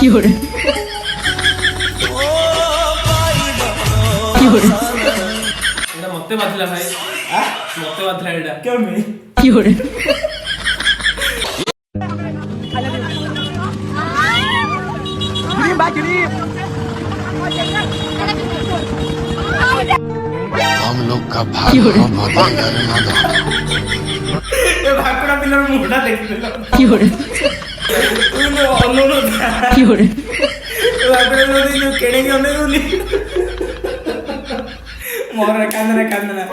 有人，有人， এটা মতে বাঁধলা ভাই মতে বাঁধলা এটা क्यों मैं 有人， हम लोग का भाग्य बहुत ये भाकुड़ा पिलर मुंडा देखते 有人， अनुरोध 有人， भाकुड़ा नदी केड़ेगे अनुरोध मोर कांदना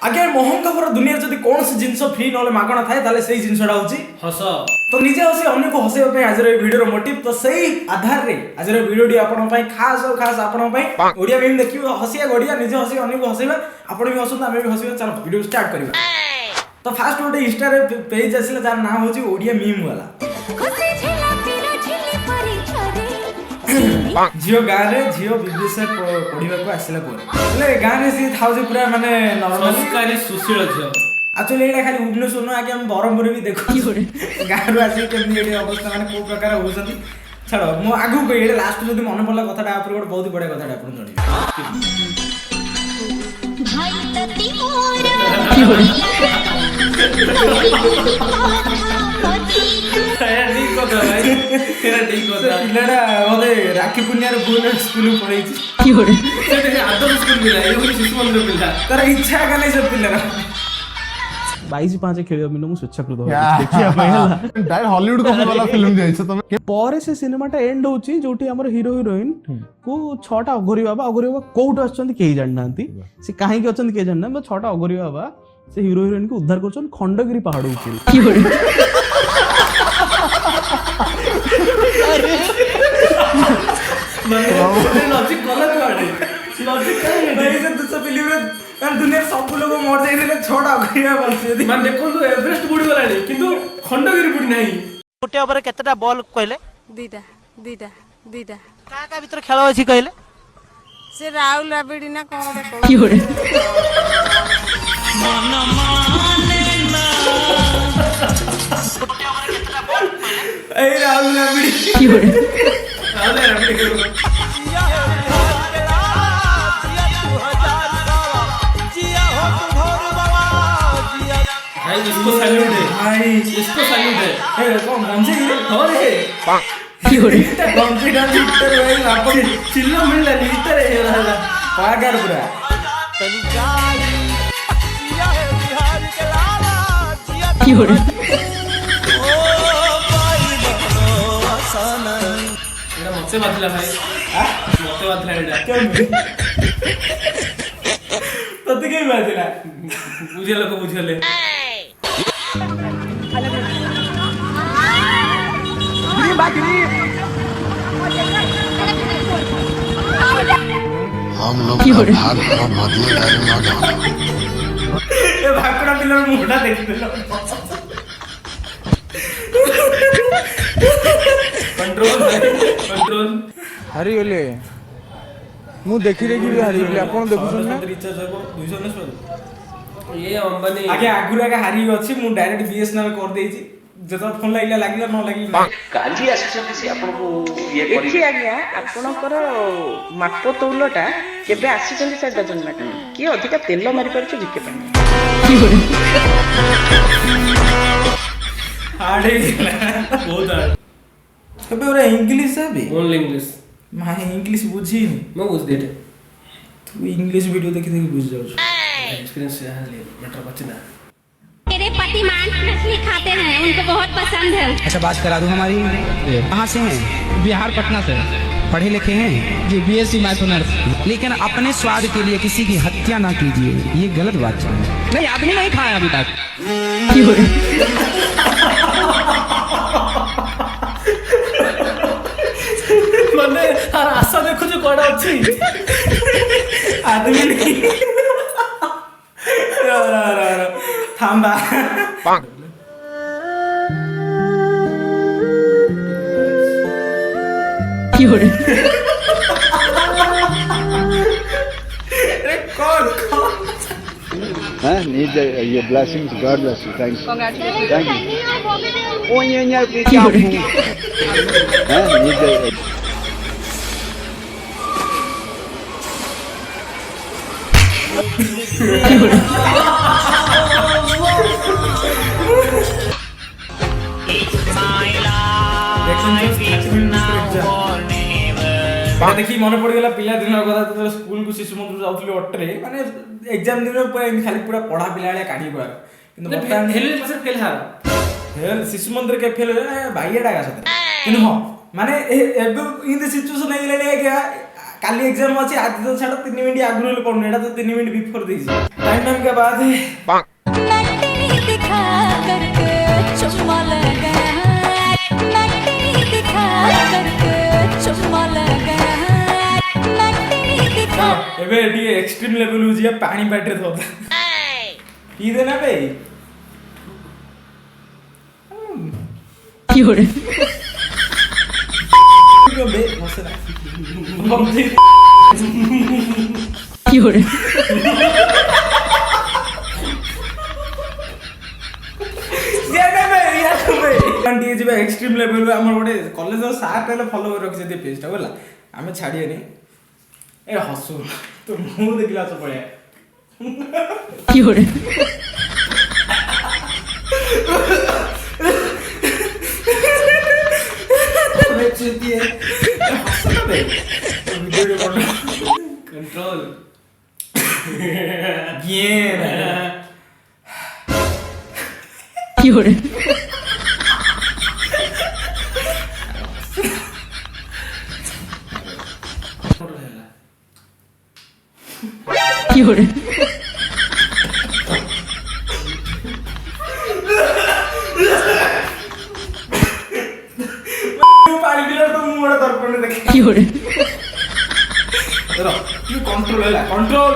आगे मोहन खबर दुनिया जदि कौन सी जिंस फ्री नले मागणा थाए ताले सेही जिंसडा होची হস तो निजे हसी अन्य को हसेबा पई आज रे वीडियो रो मोटिव तो सही आधार रे आज रे वीडियो डी आपन पई खास और खास आपन पई ओडिया मीम देखियो हसिया गडिया निजे हसी अन्य को हसेबा आपन भी हसुन आमे भी हसिबा चलो वीडियो स्टार्ट करबा तो फास्ट गोटे इंस्टा रे पेज आसिला जार नाम होची ओडिया मीम वाला झियो गाँ रे झियो विदेश पढ़िबा को आसिला पर ले गाँ रे सी थाउजे पूरा माने नॉर्मल সংস্কারী সুশীল ঝিও एक्चुअली एटा खाली भुवनेश्वर न आके हम बरमपुर भी देखु गाँ रू आसी केमनी एडी अवस्था माने को प्रकार होउछंती छाड़ो मो आगु को एडे लास्ट जदी मन पड़ला कथाटा आपन गोटे बहुत बड़ा कथाटा आपन जणी 有人， এটা ঠিক কথা ভাই এটা ঠিক কথা पिलाडा ओदे राखी पुन्यार भूल स्कूल पढै छि 有人， সেটা আদর্শ স্কুল পিলা এই শিশু মন্দির পিলা तर इच्छा का नहीं सब पिलाडा 22 ଖେଳିବା ମିନ ମୁଁ ସ୍ୱେଚ୍ଛାକୃତ ଦେଖିବା ପାଇଁ ହେଲା डायरेक्ट हॉलीवुड कॉपी वाला फिल्म ଯାଇଛ ତମେ ପରେ ସେ ସିନେମାଟା ଏଣ୍ଡ ହଉଛି ଯୋଉଠି ଆମର ହିରୋ ହିରୋଇନ କୁ 6ଟା ଅଘୋରୀ ବାବା କୋଉଠୁ ଆସୁଛନ୍ତି କେହି ଜାଣିନାହାନ୍ତି ସେ କାହିଁକି ଅଛନ୍ତି କେହି ଜାଣିନାହାନ୍ତି 6ଟା ଅଘୋରୀ ବାବା ସେ ହିରୋ ହିରୋଇନ କୁ ଉଦ୍ଧାର କରୁଛନ୍ତି ଖଣ୍ଡଗିରି ପାହାଡ ଉପରେ 有人， মানে লজিক গলত কুଆଡେ লজিক କାହିଁ नहीं से दूसरा फिल्म रे यार दुनिया सब लोग मर जाइले छोटा गइया बंसी ମାନେ ଦେଖନ୍ତୁ ଏଭରେଷ୍ଟ ବୁଡି ଗଲାଣି କିନ୍ତୁ ଖଣ୍ଡଗିରି ବୁଡି ନାହିଁ गोटे ओवर केतेटा बॉल कहले दीदा दीदा दीदा का का भीतर खेल अछि कहले से राहुल राबिडी ना कौन गोटे 有人， ए राहुल राबिडी 有人， তাহলে আমি দেখব भाई इसको सैल्यूट है भाई इसको सैल्यूट है ए कौन गंजे और है 有人， गंजे डाल लीटर भाई आप चिल्ला मिलला लीटर है रहा पागर पूरा 有人， এটা মতে বাঁধলা ভাই মতে বাঁধলা এটা क्यों तते के बाजला বুঝে লোক বুঝলে हम लोग का भाग्य बदलेगा रे मदन ए भाकुड़ा पिलर मुंडा देखते कंट्रोल कंट्रोल ହାରିଗଲେ ମୁଁ ଦେଖି ଦେଖି ବି ହାରିଗଲି ଆପଣ ଦେଖୁଛନ୍ତି ନା रिचार्ज होबो 290 ये अंबानी आगे आगुरा का हारी अछि मु डायरेक्ट बीएसएनएल कर देछि जतो फोन लागिला लागिला न लागिला काली आसिଛନ୍ତି ସେ ଆପଣଙ୍କୁ ଇଏ କରିବେ ଦେଖି ଆଜ୍ଞା ଆପଣଙ୍କର ମାପ ତୌଲଟା କେବେ ଆସିଛନ୍ତି ସେଇଟା ଜନ୍ମଟା କିଏ ଅଧିକା ତେଲ ମାରି ପାରୁଛି ଜିକେ ପାଇଁ 有人， हार्ड बहुत हार्ड अबे ओरे इंग्लिश है बे ओनली इंग्लिश माय इंग्लिश बुझी मैं बुझ देते तू इंग्लिश वीडियो देखि देखि बुझ जाऊ एक्सपीरियंस है ले मैटर बचना मेरे पति मांस मछली खाते हैं उनको बहुत पसंद है अच्छा बात करा दूं हमारी कहां से हैं बिहार पटना से पढ़े लिखे हैं जी बीएससी मैथ ऑनर्स लेकिन अपने स्वाद के लिए किसी की हत्या ना कीजिए ये गलत बात है नहीं आदमी नहीं खाया अभी तक 有人， মানে আর আশা দেখো যে কয়টা আছে आदमी नहीं यार थांबा有人， अरे कौन हाँ need your blessings, God bless you. Thank you. Thank you. Oh yeah, क्या हाँ need देखी मन पड़गला पिला दिन कथा तो स्कूल को शिशु मंदिर जाउथली अटरे माने एग्जाम दिन पूरा खाली पूरा पढ़ा पिला वाला काढी बार किंतु बर्तमान फेल हार फेल शिशु मंदिर के फेल भाईयाटा का सते किंतु हां माने एबे इन द सिचुएशन नहीं लेने क्या काली एग्जाम अछि आज तो छाड़ 3 मिनिट आगु ले पढने एटा तो 3 मिनिट बिफोर देई टाइम के बाद दिखा करके चुम्मा लगा दिखा करके चुम्मा लगा एबे डी एक्सट्रीम लेवल हो जिया पानी बैटरे थो पी देना बे Fiore. बे मसला Fiore. आंटी जे एक्सट्रीम लेवल हमर गोटे कॉलेज और सार्ट ले फॉलो कर रखि जे पेज टा बोला हमें छाड़िए नहीं ए हसु तो मुंह देखला तो पड़े Fiore. Control bien Fiore. Fiore. पानी पिला तो मुंह बड़ा दर्पण देखे Fiore. रो तू कंट्रोल है कंट्रोल